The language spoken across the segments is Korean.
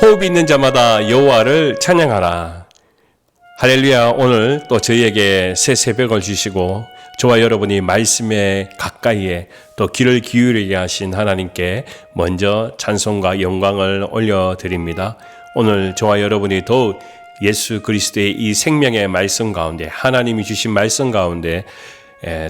호흡이 있는 자마다 여호와를 찬양하라. 할렐루야. 오늘 또 저희에게 새 새벽을 주시고 저와 여러분이 말씀에 가까이에 또 귀를 기울이게 하신 하나님께 먼저 찬송과 영광을 올려드립니다. 오늘 저와 여러분이 더욱 예수 그리스도의 이 생명의 말씀 가운데, 하나님이 주신 말씀 가운데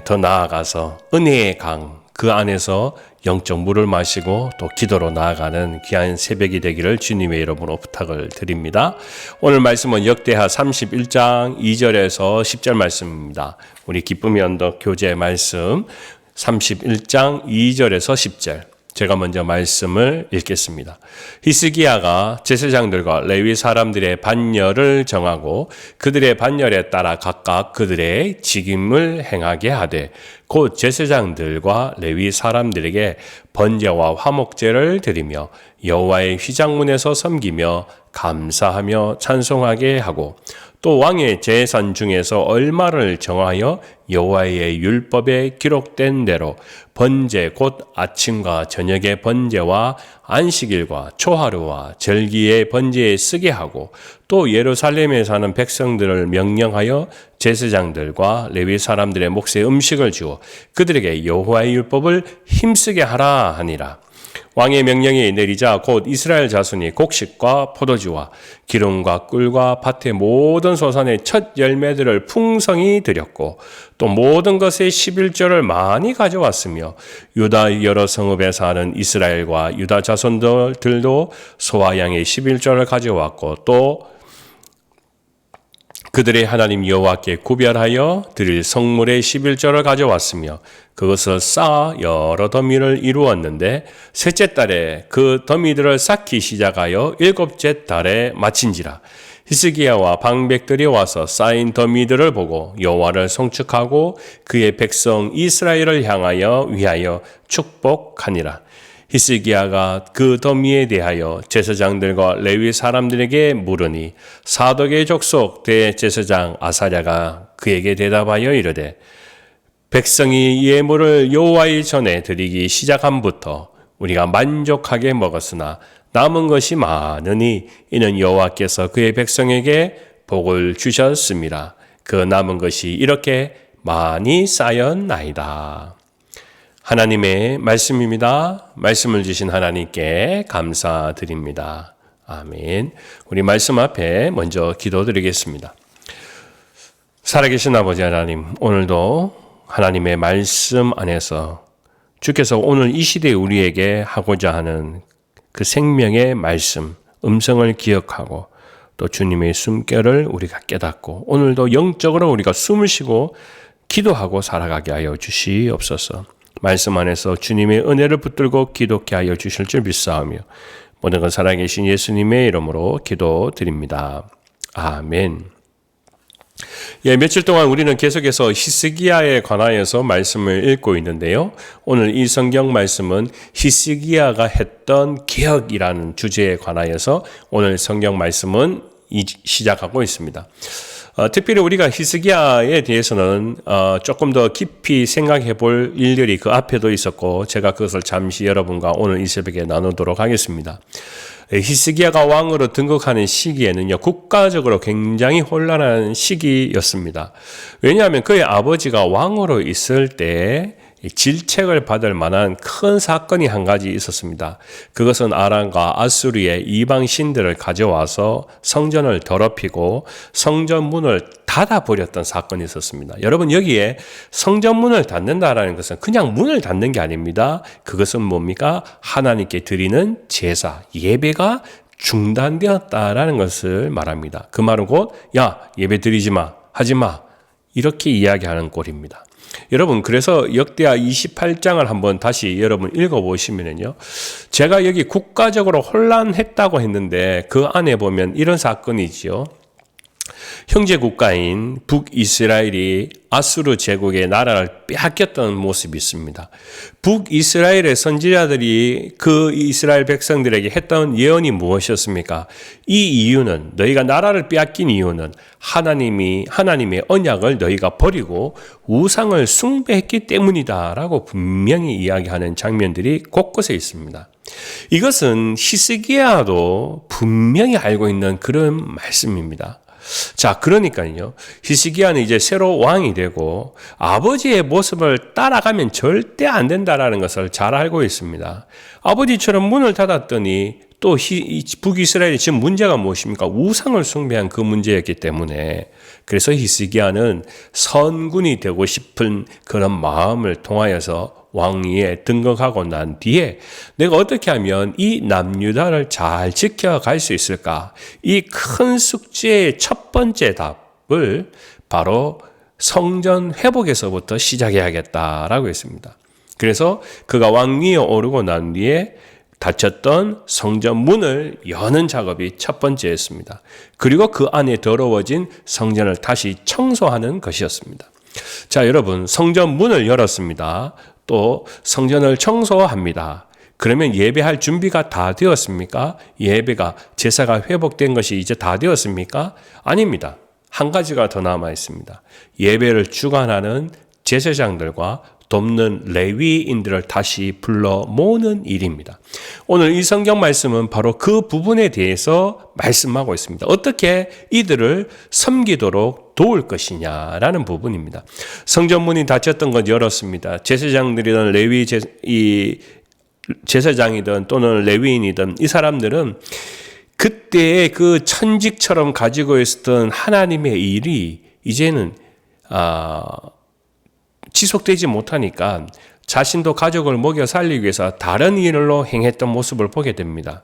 더 나아가서 은혜의 강, 그 안에서 영적 물을 마시고 또 기도로 나아가는 귀한 새벽이 되기를 주님의 이름으로 부탁을 드립니다. 오늘 말씀은 역대하 31장 2절에서 10절 말씀입니다. 우리 기쁨의 언덕 교제 말씀 31장 2절에서 10절. 제가 먼저 말씀을 읽겠습니다. 히스기야가 제사장들과 레위 사람들의 반열을 정하고 그들의 반열에 따라 각각 그들의 직임을 행하게 하되 곧 제사장들과 레위 사람들에게 번제와 화목제를 드리며 여호와의 휘장문에서 섬기며 감사하며 찬송하게 하고 또 왕의 제산 중에서 얼마를 정하여 여호와의 율법에 기록된 대로 번제 곧 아침과 저녁의 번제와 안식일과 초하루와 절기의 번제에 쓰게 하고 또 예루살렘에 사는 백성들을 명령하여 제사장들과 레위 사람들의 몫에 음식을 주어 그들에게 여호와의 율법을 힘쓰게 하라 하니라. 왕의 명령이 내리자 곧 이스라엘 자손이 곡식과 포도주와 기름과 꿀과 밭의 모든 소산의 첫 열매들을 풍성히 드렸고 또 모든 것의 11조를 많이 가져왔으며 유다 여러 성읍에 사는 이스라엘과 유다 자손들도 소와 양의 11조를 가져왔고 또 그들의 하나님 여호와께 구별하여 드릴 성물의 11조를 가져왔으며 그것을 쌓아 여러 더미를 이루었는데 셋째 달에 그 더미들을 쌓기 시작하여 일곱째 달에 마친지라. 히스기야와 방백들이 와서 쌓인 더미들을 보고 여호와를 송축하고 그의 백성 이스라엘을 향하여 위하여 축복하니라. 히스기야가 그 더미에 대하여 제사장들과 레위 사람들에게 물으니 사독의 족속 대제사장 아사랴가 그에게 대답하여 이르되 백성이 예물을 여호와의 전에 드리기 시작함부터 우리가 만족하게 먹었으나 남은 것이 많으니 이는 여호와께서 그의 백성에게 복을 주셨음이라. 그 남은 것이 이렇게 많이 쌓였나이다. 하나님의 말씀입니다. 말씀을 주신 하나님께 감사드립니다. 아멘. 우리 말씀 앞에 먼저 기도드리겠습니다. 살아계신 아버지 하나님, 오늘도 하나님의 말씀 안에서 주께서 오늘 이 시대에 우리에게 하고자 하는 그 생명의 말씀, 음성을 기억하고 또 주님의 숨결을 우리가 깨닫고 오늘도 영적으로 우리가 숨을 쉬고 기도하고 살아가게 하여 주시옵소서. 말씀 안에서 주님의 은혜를 붙들고 기도케 하여 주실 줄 믿사오며 모든 것 살아계신 예수님의 이름으로 기도드립니다. 아멘. 며칠 동안 우리는 계속해서 히스기야에 관하여서 말씀을 읽고 있는데요. 오늘 이 성경 말씀은 히스기야가 했던 개혁이라는 주제에 관하여서 오늘 성경 말씀은 시작하고 있습니다. 특별히 우리가 히스기야에 대해서는 조금 더 깊이 생각해 볼 일들이 그 앞에도 있었고 제가 그것을 잠시 여러분과 오늘 이 새벽에 나누도록 하겠습니다. 히스기야가 왕으로 등극하는 시기에는요, 국가적으로 굉장히 혼란한 시기였습니다. 왜냐하면 그의 아버지가 왕으로 있을 때 질책을 받을 만한 큰 사건이 한 가지 있었습니다. 그것은 아람과 아수르의 이방 신들을 가져와서 성전을 더럽히고 성전 문을 닫아버렸던 사건이 있었습니다. 여러분, 여기에 성전 문을 닫는다라는 것은 그냥 문을 닫는 게 아닙니다. 그것은 뭡니까? 하나님께 드리는 제사, 예배가 중단되었다라는 것을 말합니다. 그 말은 곧 야, 예배 드리지 마, 하지 마, 이렇게 이야기하는 꼴입니다. 여러분, 그래서 역대하 28장을 한번 다시 여러분 읽어보시면요, 제가 여기 국가적으로 혼란했다고 했는데 그 안에 보면 이런 사건이지요. 형제 국가인 북이스라엘이 아수르 제국의 나라를 빼앗겼던 모습이 있습니다. 북이스라엘의 선지자들이 그 이스라엘 백성들에게 했던 예언이 무엇이었습니까? 이 이유는, 너희가 나라를 빼앗긴 이유는 하나님의 언약을 너희가 버리고 우상을 숭배했기 때문이다라고 분명히 이야기하는 장면들이 곳곳에 있습니다. 이것은 히스기야도 분명히 알고 있는 그런 말씀입니다. 자, 그러니까요. 히스기야는 이제 새로 왕이 되고 아버지의 모습을 따라가면 절대 안 된다라는 것을 잘 알고 있습니다. 아버지처럼 문을 닫았더니 또 북이스라엘이 지금 문제가 무엇입니까? 우상을 숭배한 그 문제였기 때문에 그래서 히스기야는 선군이 되고 싶은 그런 마음을 통하여서 왕위에 등극하고 난 뒤에 내가 어떻게 하면 이 남유다를 잘 지켜갈 수 있을까? 이 큰 숙제의 첫 번째 답을 바로 성전 회복에서부터 시작해야겠다라고 했습니다. 그래서 그가 왕위에 오르고 난 뒤에 닫혔던 성전 문을 여는 작업이 첫 번째였습니다. 그리고 그 안에 더러워진 성전을 다시 청소하는 것이었습니다. 자, 여러분, 성전 문을 열었습니다. 또 성전을 청소합니다. 그러면 예배할 준비가 다 되었습니까? 제사가 회복된 것이 이제 다 되었습니까? 아닙니다. 한 가지가 더 남아 있습니다. 예배를 주관하는 제사장들과 돕는 레위인들을 다시 불러 모으는 일입니다. 오늘 이 성경 말씀은 바로 그 부분에 대해서 말씀하고 있습니다. 어떻게 이들을 섬기도록 도울 것이냐라는 부분입니다. 성전문이 닫혔던 것 열었습니다. 제사장들이든 제사장이든 또는 레위인이든 이 사람들은 그때의 그 천직처럼 가지고 있었던 하나님의 일이 이제는 지속되지 못하니까 자신도 가족을 먹여 살리기 위해서 다른 일로 행했던 모습을 보게 됩니다.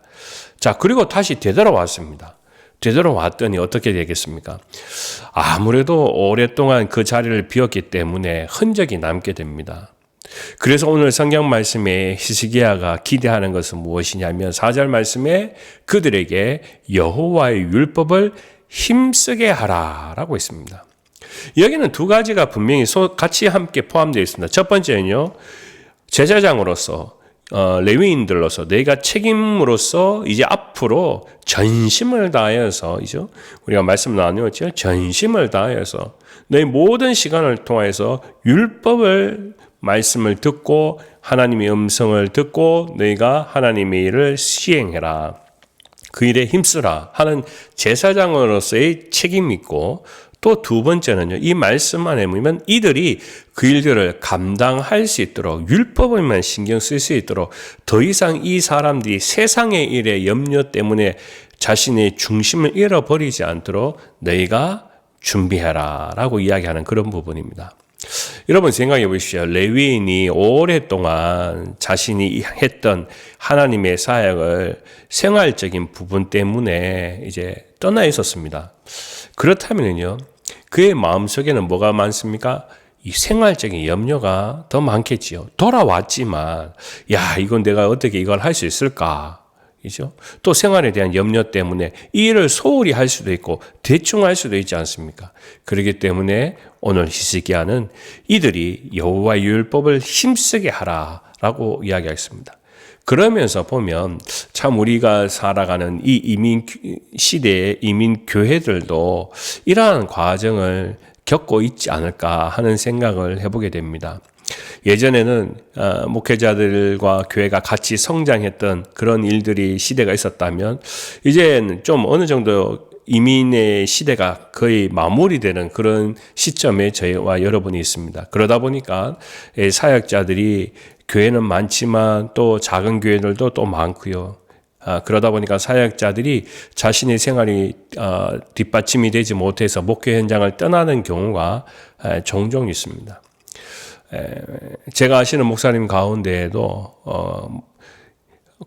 자, 그리고 다시 되돌아왔습니다. 되돌아왔더니 어떻게 되겠습니까? 아무래도 오랫동안 그 자리를 비웠기 때문에 흔적이 남게 됩니다. 그래서 오늘 성경 말씀에 히스기야가 기대하는 것은 무엇이냐면 4절 말씀에 그들에게 여호와의 율법을 힘쓰게 하라라고 있습니다. 여기는 두 가지가 분명히 같이 함께 포함되어 있습니다. 첫 번째는요, 제사장으로서 레위인들로서 내가 책임으로서 이제 앞으로 전심을 다하여서 우리가 말씀 나누었죠. 전심을 다하여서 내 모든 시간을 통해서 말씀을 듣고 하나님의 음성을 듣고 너희가 하나님의 일을 시행해라. 그 일에 힘쓰라 하는 제사장으로서의 책임이 있고 또 두 번째는요. 이 말씀 안에 보면 이들이 그 일들을 감당할 수 있도록 율법에만 신경 쓸 수 있도록 더 이상 이 사람들이 세상의 일에 염려 때문에 자신의 중심을 잃어버리지 않도록 너희가 준비해라 라고 이야기하는 그런 부분입니다. 여러분 생각해 보십시오. 레위인이 오랫동안 자신이 했던 하나님의 사역을 생활적인 부분 때문에 이제 떠나 있었습니다. 그렇다면요, 그의 마음속에는 뭐가 많습니까? 이 생활적인 염려가 더 많겠지요. 돌아왔지만, 이건 내가 어떻게 이걸 할 수 있을까? 이죠? 또 생활에 대한 염려 때문에 이 일을 소홀히 할 수도 있고 대충 할 수도 있지 않습니까? 그렇기 때문에 오늘 히스기야는 이들이 여호와의 율법을 힘쓰게 하라라고 이야기했습니다. 그러면서 보면 참 우리가 살아가는 이 이민 시대의 이민 교회들도 이러한 과정을 겪고 있지 않을까 하는 생각을 해보게 됩니다. 예전에는 목회자들과 교회가 같이 성장했던 그런 시대가 있었다면 이제는 좀 어느 정도 이민의 시대가 거의 마무리되는 그런 시점에 저희와 여러분이 있습니다. 그러다 보니까 사역자들이 교회는 많지만 또 작은 교회들도 또 많고요. 그러다 보니까 사역자들이 자신의 생활이 뒷받침이 되지 못해서 목회 현장을 떠나는 경우가 종종 있습니다. 제가 아시는 목사님 가운데에도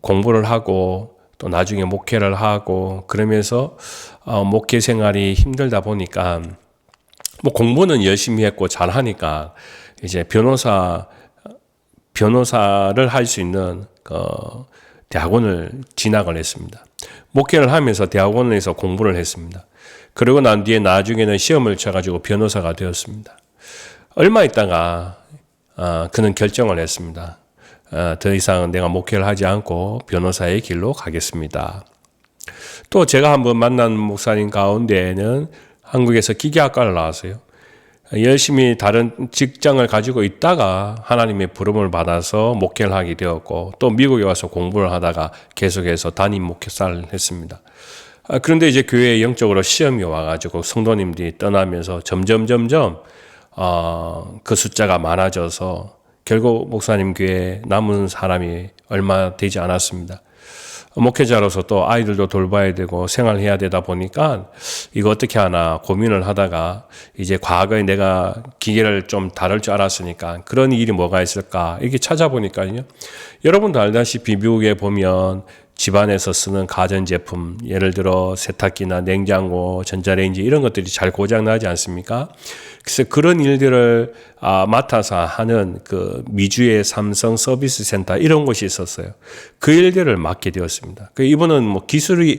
공부를 하고 또 나중에 목회를 하고 그러면서 목회 생활이 힘들다 보니까 뭐 공부는 열심히 했고 잘하니까 이제 변호사를 할 수 있는 대학원을 진학을 했습니다. 목회를 하면서 대학원에서 공부를 했습니다. 그리고 난 뒤에 나중에는 시험을 쳐가지고 변호사가 되었습니다. 얼마 있다가 그는 결정을 했습니다. 더 이상 내가 목회를 하지 않고 변호사의 길로 가겠습니다. 또 제가 한번 만난 목사님 가운데에는 한국에서 기계학과를 나왔어요. 열심히 다른 직장을 가지고 있다가 하나님의 부름을 받아서 목회를 하게 되었고 또 미국에 와서 공부를 하다가 계속해서 담임 목사를 했습니다. 그런데 이제 교회에 영적으로 시험이 와가지고 성도님들이 떠나면서 점점 그 숫자가 많아져서 결국 목사님 교회에 남은 사람이 얼마 되지 않았습니다. 목회자로서 또 아이들도 돌봐야 되고 생활해야 되다 보니까 이거 어떻게 하나 고민을 하다가 이제 과거에 내가 기계를 좀 다룰 줄 알았으니까 그런 일이 뭐가 있을까 이렇게 찾아보니까요. 여러분도 알다시피 미국에 보면 집안에서 쓰는 가전제품, 예를 들어 세탁기나 냉장고, 전자레인지 이런 것들이 잘 고장나지 않습니까? 그래서 그런 일들을 맡아서 하는 그 미주의 삼성 서비스 센터 이런 곳이 있었어요. 그 일들을 맡게 되었습니다. 이분은 뭐 기술이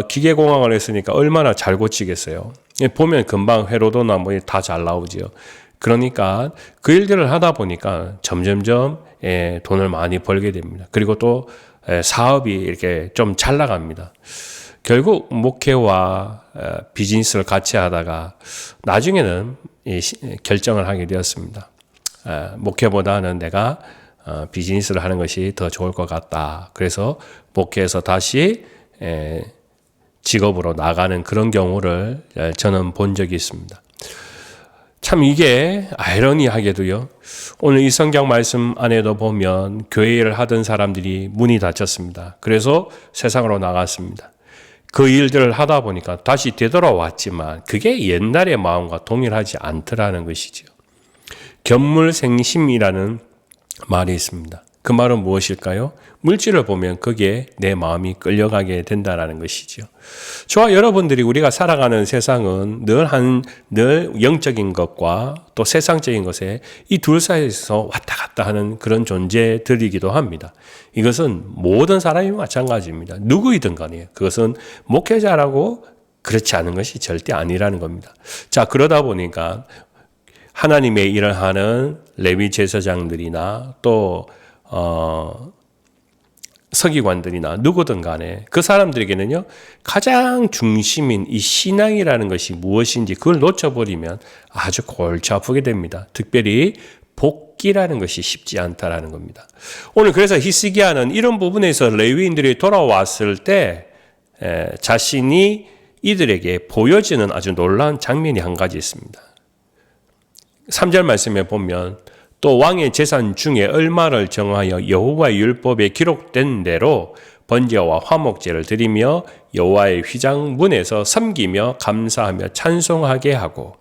기계공학을 했으니까 얼마나 잘 고치겠어요. 보면 금방 회로도나 뭐 다 잘 나오지요. 그러니까 그 일들을 하다 보니까 점점점 돈을 많이 벌게 됩니다. 그리고 또 사업이 이렇게 좀 잘 나갑니다. 결국 목회와 비즈니스를 같이 하다가 나중에는 결정을 하게 되었습니다. 목회보다는 내가 비즈니스를 하는 것이 더 좋을 것 같다. 그래서 목회에서 다시 직업으로 나가는 그런 경우를 저는 본 적이 있습니다. 참 이게 아이러니하게도요. 오늘 이 성경 말씀 안에도 보면 교회 일을 하던 사람들이 문이 닫혔습니다. 그래서 세상으로 나갔습니다. 그 일들을 하다 보니까 다시 되돌아왔지만 그게 옛날의 마음과 동일하지 않더라는 것이죠. 견물생심이라는 말이 있습니다. 그 말은 무엇일까요? 물질을 보면 거기에 내 마음이 끌려가게 된다는 것이죠. 저와 여러분들이 우리가 살아가는 세상은 늘 영적인 것과 또 세상적인 것에 이 둘 사이에서 왔다 갔다 하는 그런 존재들이기도 합니다. 이것은 모든 사람이 마찬가지입니다. 누구이든 간에 그것은 목회자라고 그렇지 않은 것이 절대 아니라는 겁니다. 자, 그러다 보니까 하나님의 일을 하는 레위 제사장들이나 또 서기관들이나 누구든 간에 그 사람들에게는요 가장 중심인 이 신앙이라는 것이 무엇인지 그걸 놓쳐버리면 아주 골치 아프게 됩니다. 특별히 복귀라는 것이 쉽지 않다라는 겁니다. 오늘 그래서 히스기야는 이런 부분에서 레위인들이 돌아왔을 때 자신이 이들에게 보여지는 아주 놀라운 장면이 한 가지 있습니다. 3절 말씀에 보면 또 왕의 재산 중에 얼마를 정하여 여호와의 율법에 기록된 대로 번제와 화목제를 드리며 여호와의 휘장 문에서 섬기며 감사하며 찬송하게 하고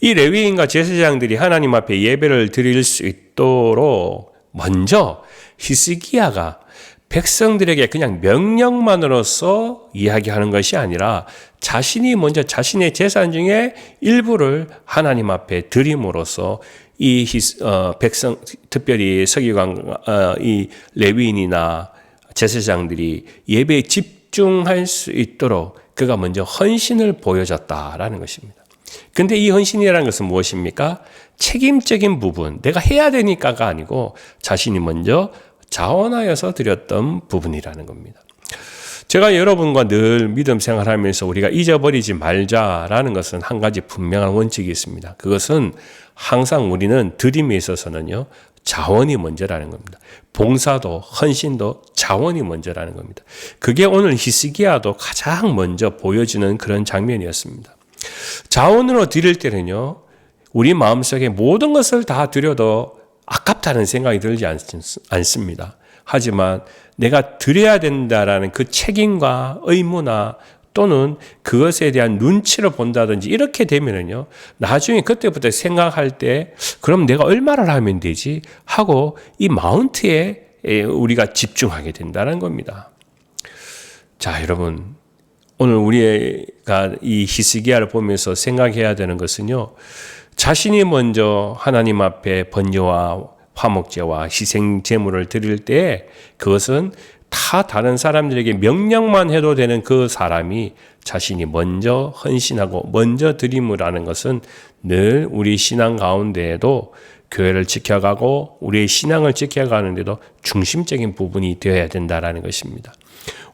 이 레위인과 제사장들이 하나님 앞에 예배를 드릴 수 있도록 먼저 히스기야가 백성들에게 그냥 명령만으로서 이야기하는 것이 아니라 자신이 먼저 자신의 재산 중에 일부를 하나님 앞에 드림으로써 이 백성, 특별히 서기관, 이 레위인이나 제사장들이 예배에 집중할 수 있도록 그가 먼저 헌신을 보여줬다라는 것입니다. 근데 이 헌신이라는 것은 무엇입니까? 책임적인 부분, 내가 해야 되니까가 아니고 자신이 먼저 자원하여서 드렸던 부분이라는 겁니다. 제가 여러분과 늘 믿음 생활하면서 우리가 잊어버리지 말자라는 것은 한 가지 분명한 원칙이 있습니다. 그것은 항상 우리는 드림에 있어서는요, 자원이 먼저라는 겁니다. 봉사도 헌신도 자원이 먼저라는 겁니다. 그게 오늘 히스기야도 가장 먼저 보여주는 그런 장면이었습니다. 자원으로 드릴 때는요, 우리 마음속에 모든 것을 다 드려도 아깝다는 생각이 들지 않습니다. 하지만 내가 드려야 된다라는 그 책임과 의무나 또는 그것에 대한 눈치를 본다든지 이렇게 되면은요, 나중에 그때부터 생각할 때 그럼 내가 얼마를 하면 되지 하고 이 마운트에 우리가 집중하게 된다는 겁니다. 자, 여러분, 오늘 우리가 이 히스기야를 보면서 생각해야 되는 것은요, 자신이 먼저 하나님 앞에 번제와 화목제와 희생 제물을 드릴 때 그것은 다 다른 사람들에게 명령만 해도 되는 그 사람이 자신이 먼저 헌신하고 먼저 드림을 하는 것은 늘 우리 신앙 가운데에도 교회를 지켜가고 우리의 신앙을 지켜가는데도 중심적인 부분이 되어야 된다라는 것입니다.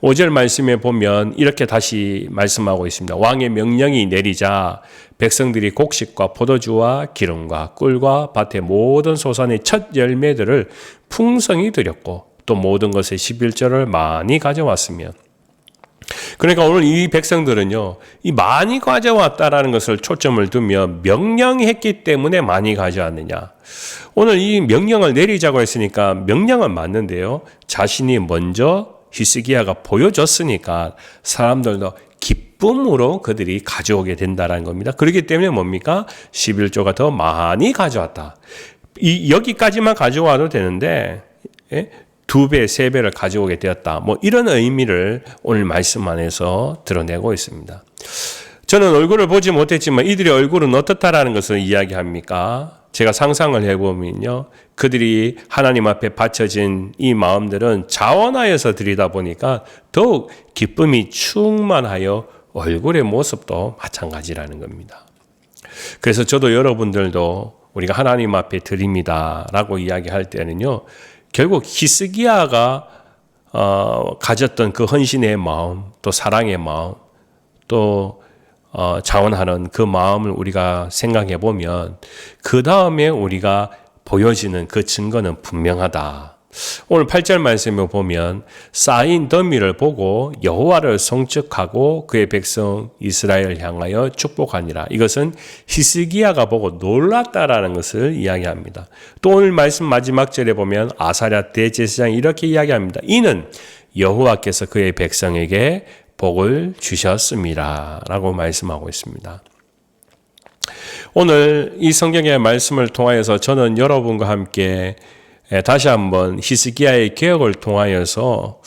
5절 말씀에 보면 이렇게 다시 말씀하고 있습니다. 왕의 명령이 내리자 백성들이 곡식과 포도주와 기름과 꿀과 밭의 모든 소산의 첫 열매들을 풍성히 드렸고 또 모든 것의 11조를 많이 가져왔으며, 그러니까 오늘 이 백성들은요, 이 많이 가져왔다라는 것을 초점을 두며 명령했기 때문에 많이 가져왔느냐. 오늘 이 명령을 내리자고 했으니까 명령은 맞는데요, 자신이 먼저 히스기야가 보여줬으니까 사람들도 기쁨으로 그들이 가져오게 된다는 겁니다. 그렇기 때문에 뭡니까? 11조가 더 많이 가져왔다. 여기까지만 가져와도 되는데 2배, 3배를 가져오게 되었다. 이런 의미를 오늘 말씀 안에서 드러내고 있습니다. 저는 얼굴을 보지 못했지만 이들의 얼굴은 어떻다라는 것을 이야기합니까? 제가 상상을 해보면요, 그들이 하나님 앞에 바쳐진 이 마음들은 자원하여서 드리다 보니까 더욱 기쁨이 충만하여 얼굴의 모습도 마찬가지라는 겁니다. 그래서 저도 여러분들도 우리가 하나님 앞에 드립니다라고 이야기할 때는요, 결국 히스기야가 가졌던 그 헌신의 마음, 또 사랑의 마음, 또 자원하는 그 마음을 우리가 생각해 보면 그 다음에 우리가 보여지는 그 증거는 분명하다. 오늘 8절 말씀에 보면 쌓인 더미를 보고 여호와를 송축하고 그의 백성 이스라엘을 향하여 축복하니라. 이것은 히스기야가 보고 놀랐다라는 것을 이야기합니다. 또 오늘 말씀 마지막 절에 보면 아사랴 대제사장이 이렇게 이야기합니다. 이는 여호와께서 그의 백성에게 복을 주셨습니다 라고 말씀하고 있습니다. 오늘 이 성경의 말씀을 통하여서 저는 여러분과 함께 다시 한번 히스기야의 개혁을 통하여서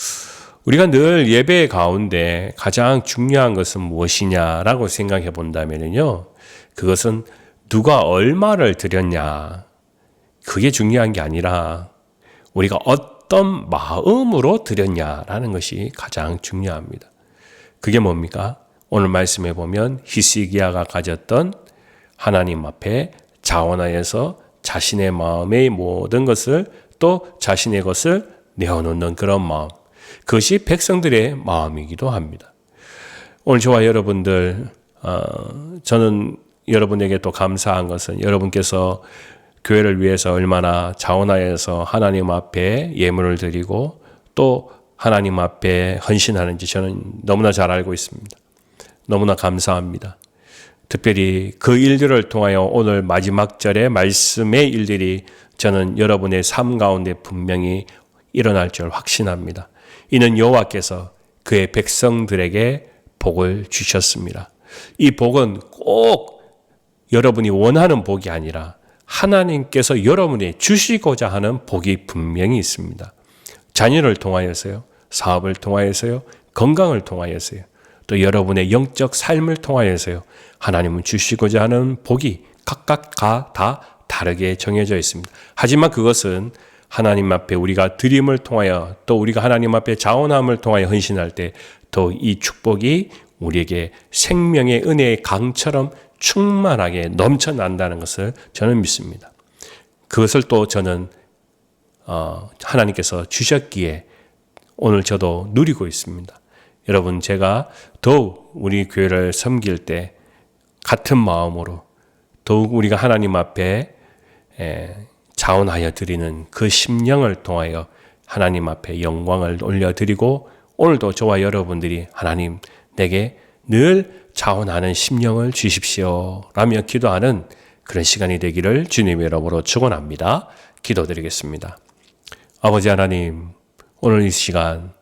우리가 늘 예배 가운데 가장 중요한 것은 무엇이냐라고 생각해 본다면요, 그것은 누가 얼마를 드렸냐, 그게 중요한 게 아니라 우리가 어떤 마음으로 드렸냐라는 것이 가장 중요합니다. 그게 뭡니까? 오늘 말씀해 보면 히스기야가 가졌던 하나님 앞에 자원하여서 자신의 마음의 모든 것을 또 자신의 것을 내어놓는 그런 마음, 그것이 백성들의 마음이기도 합니다. 오늘 저와 여러분들, 저는 여러분에게 또 감사한 것은 여러분께서 교회를 위해서 얼마나 자원하여서 하나님 앞에 예물을 드리고 또 하나님 앞에 헌신하는지 저는 너무나 잘 알고 있습니다. 너무나 감사합니다. 특별히 그 일들을 통하여 오늘 마지막 절의 말씀의 일들이 저는 여러분의 삶 가운데 분명히 일어날 줄 확신합니다. 이는 여호와께서 그의 백성들에게 복을 주셨습니다. 이 복은 꼭 여러분이 원하는 복이 아니라 하나님께서 여러분이 주시고자 하는 복이 분명히 있습니다. 자녀를 통하여서요, 사업을 통하여서요, 건강을 통하여서요, 또 여러분의 영적 삶을 통하여서요, 하나님은 주시고자 하는 복이 각각 다 다르게 정해져 있습니다. 하지만 그것은 하나님 앞에 우리가 드림을 통하여 또 우리가 하나님 앞에 자원함을 통하여 헌신할 때 또 이 축복이 우리에게 생명의 은혜의 강처럼 충만하게 넘쳐난다는 것을 저는 믿습니다. 그것을 또 저는 하나님께서 주셨기에 오늘 저도 누리고 있습니다. 여러분, 제가 더욱 우리 교회를 섬길 때 같은 마음으로 더욱 우리가 하나님 앞에 자원하여 드리는 그 심령을 통하여 하나님 앞에 영광을 올려드리고, 오늘도 저와 여러분들이 하나님 내게 늘 자원하는 심령을 주십시오 라며 기도하는 그런 시간이 되기를 주님의 이름으로 축원합니다. 기도드리겠습니다. 아버지 하나님, 오늘 이 시간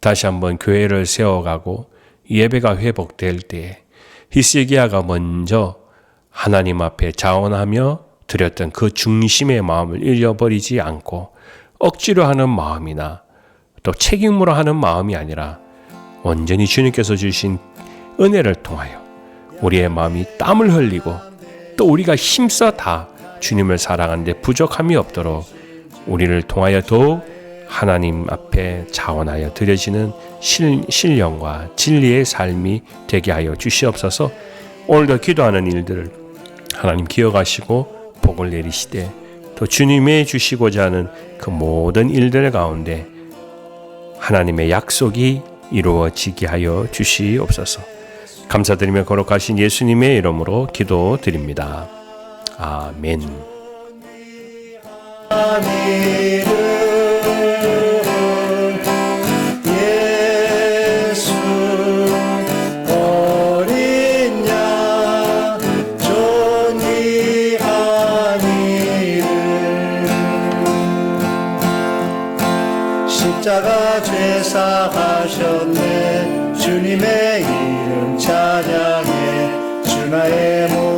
다시 한번 교회를 세워가고 예배가 회복될 때 히스기야가 먼저 하나님 앞에 자원하며 드렸던 그 중심의 마음을 잃어버리지 않고 억지로 하는 마음이나 또 책임으로 하는 마음이 아니라 온전히 주님께서 주신 은혜를 통하여 우리의 마음이 땀을 흘리고 또 우리가 힘써 다 주님을 사랑하는데 부족함이 없도록 우리를 통하여 더욱 하나님 앞에 자원하여 드려지는 신령과 진리의 삶이 되게 하여 주시옵소서. 오늘도 기도하는 일들을 하나님 기억하시고 복을 내리시되 또 주님의 주시고자 하는 그 모든 일들 가운데 하나님의 약속이 이루어지게 하여 주시옵소서. 감사드리며 거룩하신 예수님의 이름으로 기도드립니다. 아멘. 예수 어린 양 존귀한 이름 십자가 죄사하셨네 주님의 이름 찬양해 주 나의